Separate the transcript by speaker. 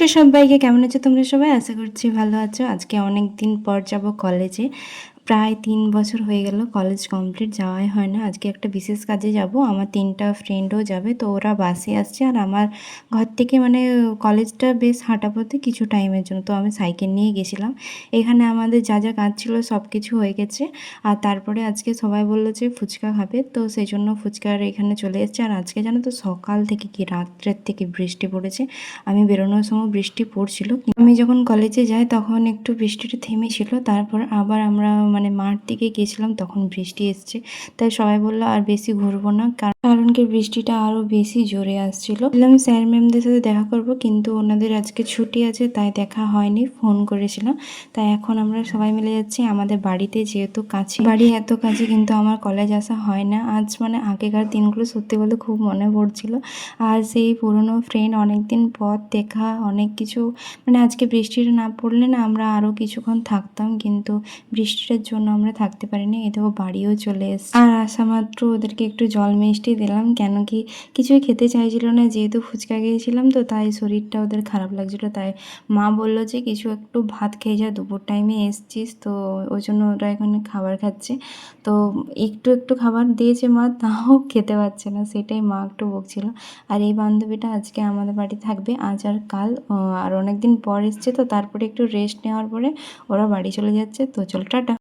Speaker 1: নমস্কার সবাইকে, কেমন আছো তোমরা সবাই? আশা করছি ভালো আছো। আজকে অনেক দিন পর যাব কলেজে। প্রায় ৩ বছর হয়ে গেল কলেজ কমপ্লিট, যাওয়াই হয় না। আজকে একটা বিশেষ কাজে যাব। আমার ৩টা ফ্রেন্ডও যাবে, তো ওরা বাসে আসছে। আর আমার ঘর থেকে মানে কলেজটা বেশ হাঁটা পথে কিছু টাইমের জন্য, তো আমি সাইকেল নিয়ে গেছিলাম। এখানে আমাদের যা যা কাজ ছিল সব কিছু হয়ে গেছে। আর তারপরে আজকে সবাই বললো যে ফুচকা খাবে, তো সেই জন্য ফুচকার এখানে চলে এসেছে। আর আজকে জানো তো সকাল থেকে কি রাত্রের থেকে বৃষ্টি পড়েছে। আমি বেরোনোর সময় বৃষ্টি পড়ছিল, আমি যখন কলেজে যাই তখন একটু বৃষ্টিটা থেমেছিল, তারপর আবার আমরা মানে মাঠ দিকে গেছিলাম, তখন বৃষ্টি এসছে। তাই সবাই বললো আর বেশি ঘুরবো না, কারণ কি বৃষ্টিটা আরও বেশি জোরে আসছিল। বললাম স্যার ম্যামদের সাথে দেখা করব, কিন্তু ওনাদের আজকে ছুটি আছে তাই দেখা হয়নি। ফোন করেছিলাম। তাই এখন আমরা সবাই মিলে যাচ্ছি আমাদের বাড়িতে, যেহেতু কাছে বাড়ি, এত কাছে কিন্তু আমার কলেজ আসা হয় না। আজ মানে আগেকার দিনগুলো সত্যি বলতে খুব মনে পড়ছিল। আর সেই পুরনো ফ্রেন্ড, অনেক দিন পর দেখা, অনেক কিছু মানে আজকে বৃষ্টিটা না পড়লে না আমরা আরও কিছুক্ষণ থাকতাম, কিন্তু বৃষ্টিটার জন্য আমরা থাকতে পারিনি। এতেও বাড়িও চলে এসেছি। আর আসা মাত্র ওদেরকে একটু জল মিষ্টি দিলাম, কেন কি কিছুই খেতে চাইছিল না, যেহেতু ফুচকা খেয়েছিলাম, তো তাই শরীরটা ওদের খারাপ লাগছিলো। তাই মা বললো যে কিছু একটু ভাত খেয়ে যা, দুপুর টাইমে এসছিস, তো ওই জন্য ওরা এখানে খাবার খাচ্ছে। তো একটু একটু খাবার দিয়েছে মা, তাও খেতে পারছে না, সেটাই মা একটু বকছিল। আর এই বান্ধবীটা আজকে আমাদের বাড়ি থাকবে, আজ আর কাল। আর অনেক দিন পর এসছে, তো তারপরে একটু রেস্ট নেওয়ার পরে ওরা বাড়ি চলে যাচ্ছে। তো চল টাটা।